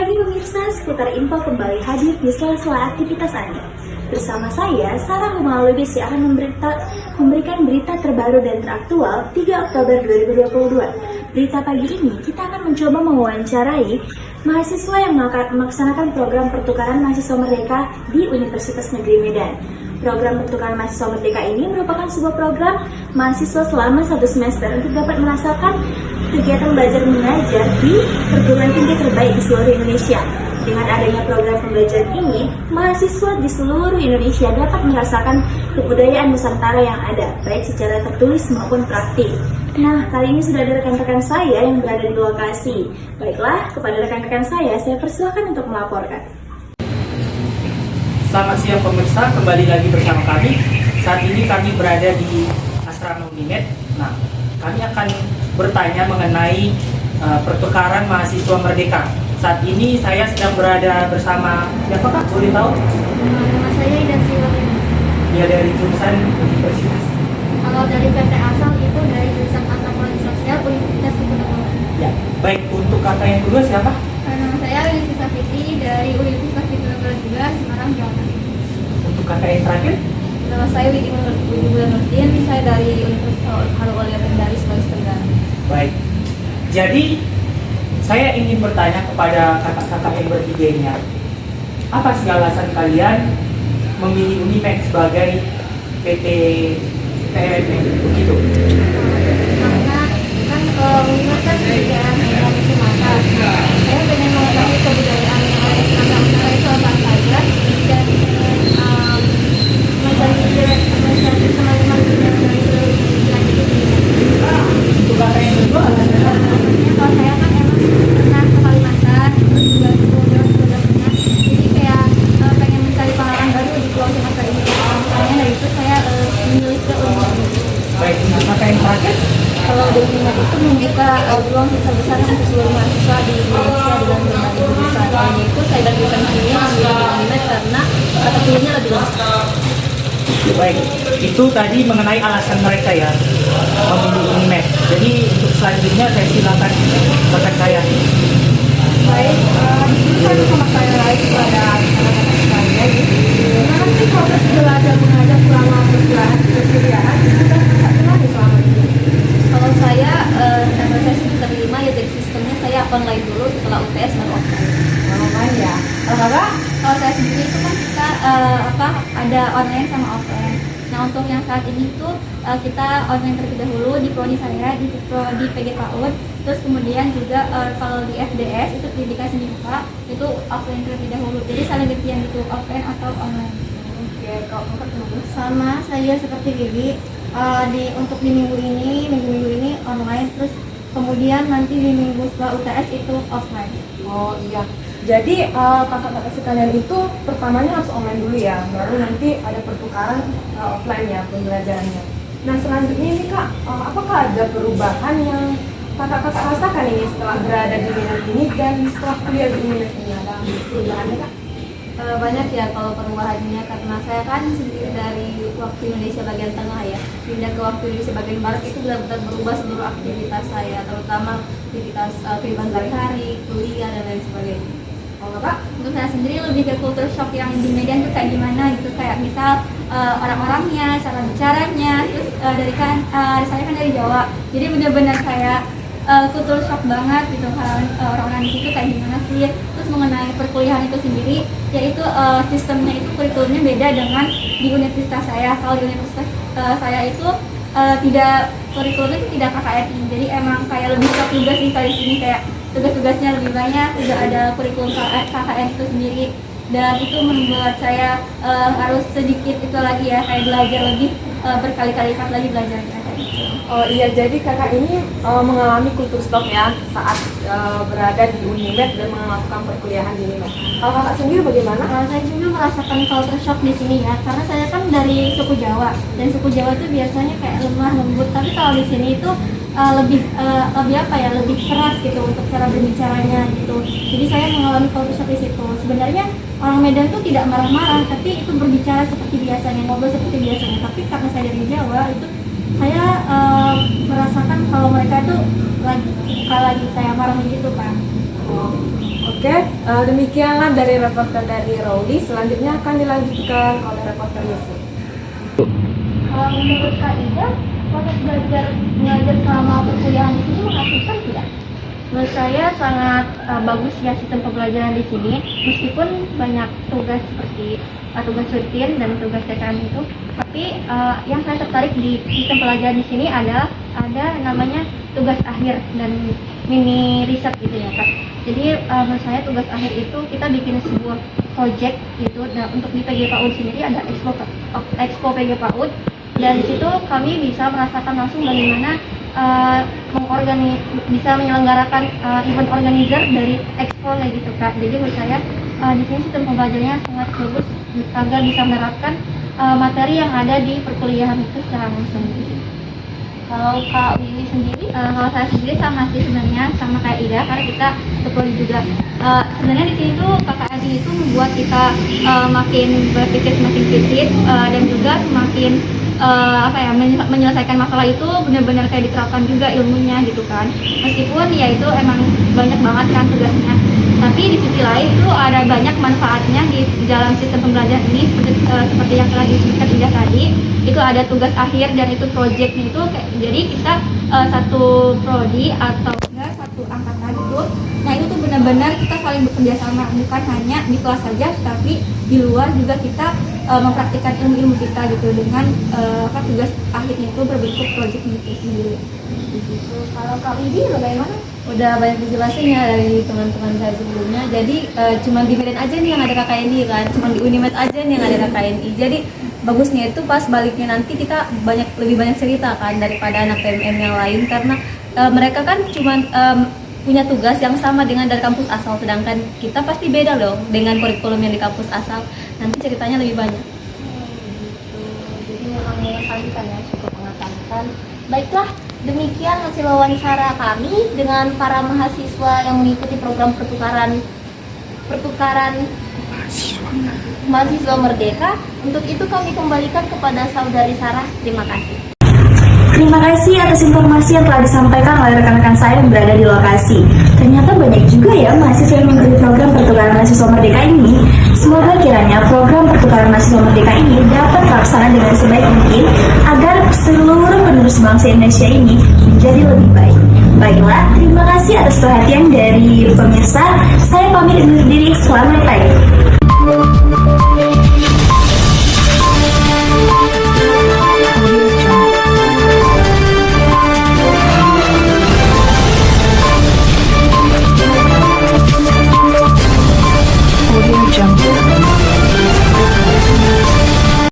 pagi pemirsa, seputar info kembali hadir di sela-sela aktivitas Anda. Bersama saya, Sarah Humalubis yang akan memberikan berita terbaru dan teraktual 3 Oktober 2022. Berita pagi ini, kita akan mencoba mewawancarai mahasiswa yang melaksanakan program pertukaran mahasiswa merdeka di Universitas Negeri Medan. Program pertukaran mahasiswa merdeka ini merupakan sebuah program mahasiswa selama 1 semester untuk dapat merasakan kegiatan belajar mengajar di perguruan tinggi terbaik di seluruh Indonesia. Dengan adanya program pembelajaran ini, mahasiswa di seluruh Indonesia dapat merasakan kebudayaan Nusantara yang ada, baik secara tertulis maupun praktik. Nah, kali ini sudah ada rekan-rekan saya yang berada di lokasi. Baiklah, kepada rekan-rekan saya persilakan untuk melaporkan. Selamat siang pemirsa, kembali lagi bersama kami. Saat ini kami berada di Asrama Unimed. Nah, kami akan bertanya mengenai pertukaran mahasiswa merdeka. Saat ini saya sedang berada bersama siapa kak? Boleh tahu? Nama saya Ida Silvia. Dia dari jurusan Universitas. Kalau dari PT Asal itu dari jurusan Antropologi Sosial Universitas Diponegoro. Ya, baik, untuk kakak yang kedua siapa? Nama saya Yudhistira Safitri dari Universitas Diponegoro juga, Semarang, Jawa Tengah. Untuk kakak yang terakhir? Nama saya Widi Nurdin, saya dari Universitas Harold dari Sulawesi Tenggara. Baik, jadi saya ingin bertanya kepada kakak-kakak yang bertiga ini, apa sih alasan kalian memilih Unimed sebagai PT PMP begitu? Karena kan Unimed kan kebudayaan yang Sumatera. Saya pengen mengetahui kebudayaan yang ada di Sumatera itu apa saja dan mencari teman-teman yang dari seluruh Indonesia itu. Untuk kakak yang kedua alasannya? Kalau saya kan emang pernah ke Kalimantan, terus juga ke Pulau Jawa pernah. Jadi kayak pengen mencari pengalaman baru di Pulau Sumatera ini. Makanya dari itu saya memilih ke Unimed. Baik, untuk kakak yang terakhir? Kalau di Unimed itu membuka peluang besar untuk seluruh mahasiswa di Indonesia dengan berbagai jurusan. Hanya itu saya dan jurusan ini memilih Unimed karena mata kuliahnya lebih lengkap. Baik, itu tadi mengenai alasan mereka ya memilih Unimed. Jadi untuk selanjutnya saya silakan rekan saya. Baik, saya sama saya lagi kepada anak-anak sekalian. Gimana sih proses belajar mengajar selama perkuliahan itu kan terlatih selama ini? Kalau saya, karena saya sudah terima ya dari sistemnya saya online dulu setelah UTS baru offline. Online ya. Kalau saya sendiri itu kan kita ada online sama offline. Nah untuk yang saat ini tuh kita online terlebih dahulu di prodi saya di PG PAUD, terus kemudian juga kalau di FDS itu pendidikan seni muka itu offline terlebih dahulu. Jadi saling gantian gitu offline atau online. Oke, kalau Sama saya seperti Bibi untuk di minggu ini online, terus kemudian nanti di minggu setelah UTS itu offline. Oh iya. Jadi kakak-kakak sekalian itu pertamanya harus online dulu ya, baru nanti ada pertukaran offline ya pembelajarannya. Nah selanjutnya ini kak, apakah ada perubahan yang kakak-kakak rasakan ini setelah berada di Unimed ini dan setelah kuliah di Unimed ini, ada perubahannya kak? Banyak ya kalau perubahannya, karena saya kan sendiri dari waktu Indonesia bagian tengah ya, pindah ke waktu Indonesia bagian barat itu benar-benar berubah seluruh aktivitas saya, terutama aktivitas kehidupan sehari-hari, kuliah dan lain sebagainya. Kalau kak? Untuk saya sendiri lebih ke culture shock yang di Medan tuh kayak gimana gitu, kayak misal orang-orangnya, cara bicaranya, terus saya kan dari Jawa, jadi benar-benar saya culture shock banget gitu kan, orang-orang di situ kayak gimana sih. Terus mengenai perkuliahan itu sendiri, yaitu sistemnya itu kurikulumnya beda dengan di universitas saya. Kalau di universitas saya itu tidak, kurikulumnya itu tidak KKRI, jadi emang kayak lebih ke tugas di kali sini, kayak tugas-tugasnya lebih banyak, tidak ada kurikulum KKN itu sendiri, dan itu membuat saya harus sedikit itu lagi ya, kayak belajar lebih berkali-kali lipat lagi belajarnya kayak gitu. Oh iya, jadi kakak ini mengalami kultur shock ya saat berada di Unimed dan melakukan perkuliahan di Unimed. Kalau kakak sendiri bagaimana? Saya juga merasakan culture shock di sini ya, karena saya kan dari suku Jawa, dan suku Jawa itu biasanya kayak lemah lembut, tapi kalau di sini itu lebih apa ya, lebih keras gitu untuk cara berbicaranya gitu. Jadi saya mengalami culture shock di situ. Sebenarnya orang Medan tuh tidak marah-marah, tapi itu berbicara seperti biasanya, ngobrol seperti biasanya. Tapi karena saya dari Jawa, itu saya merasakan kalau mereka tuh lagi kayak marah gitu Pak. Oke, demikianlah dari reporter dari Rowdy. Selanjutnya akan dilanjutkan oleh reporter Yusuf. Menurut Kak Ida, proses belajar mengajar selama perkuliahan di sini menghasilkan tidak? Menurut saya sangat bagus ya sistem pembelajaran di sini, meskipun banyak tugas seperti tugas rutin dan tugas TKM itu. Tapi yang saya tertarik di sistem pelajaran di sini ada namanya tugas akhir dan mini riset gitu ya Kak. Jadi menurut saya tugas akhir itu kita bikin sebuah project gitu. Dan untuk di PG PAUD sendiri ada expo PG PAUD, dan di situ kami bisa merasakan langsung bagaimana bisa menyelenggarakan event organizer dari expo kayak gitu Kak. Jadi menurut saya di sini sistem pembelajarannya sangat bagus agar bisa menerapkan materi yang ada di perkuliahan itu secara langsung. Kalau Kak Wiwi sendiri, kalau saya sendiri sama sih sebenarnya sama kayak Ida, karena kita seperti juga sebenarnya di sini tuh KKN itu membuat kita makin berpikir semakin kritis dan juga semakin menyelesaikan masalah itu benar-benar kayak diterapkan juga ilmunya gitu kan. Meskipun ya itu emang banyak banget kan tugasnya, tapi di sisi lain itu ada banyak manfaatnya di dalam sistem pembelajaran ini seperti yang telah disebutkan Ida tadi. Itu ada tugas akhir dan itu projectnya itu jadi kita satu prodi atau enggak satu angkatan itu. Nah itu tuh benar-benar kita saling bekerja sama, bukan hanya di kelas saja, tapi di luar juga kita mempraktikkan ilmu-ilmu kita gitu dengan tugas akhirnya itu berbentuk project itu sendiri. Kalau Kak Widi bagaimana? Udah banyak dijelasin ya dari teman-teman saya sebelumnya. Jadi cuma di Medan aja nih yang ada KKNI kan, cuma di Unimed aja nih yang ada KKNI. Jadi bagusnya itu pas baliknya nanti kita lebih banyak cerita kan daripada anak TMM yang lain, karena mereka kan cuma punya tugas yang sama dengan dari kampus asal, sedangkan kita pasti beda loh dengan kurikulum yang di kampus asal. Nanti ceritanya lebih banyak. Jadi memang mengesankan ya, cukup mengesankan. Baiklah, demikian hasil wawancara kami dengan para mahasiswa yang mengikuti program pertukaran mahasiswa Merdeka. Untuk itu kami kembalikan kepada saudari Sarah. Terima kasih. Terima kasih atas informasi yang telah disampaikan oleh rekan-rekan saya yang berada di lokasi. Ternyata banyak juga ya mahasiswa yang mengikuti program pertukaran mahasiswa Merdeka ini. Semoga kiranya program pertukaran mahasiswa Merdeka ini dapat terlaksana dengan sebaik mungkin agar seluruh penerus bangsa Indonesia ini menjadi lebih baik. Baiklah, terima kasih atas perhatian dari pemirsa. Saya pamit undur diri. Selamat pagi.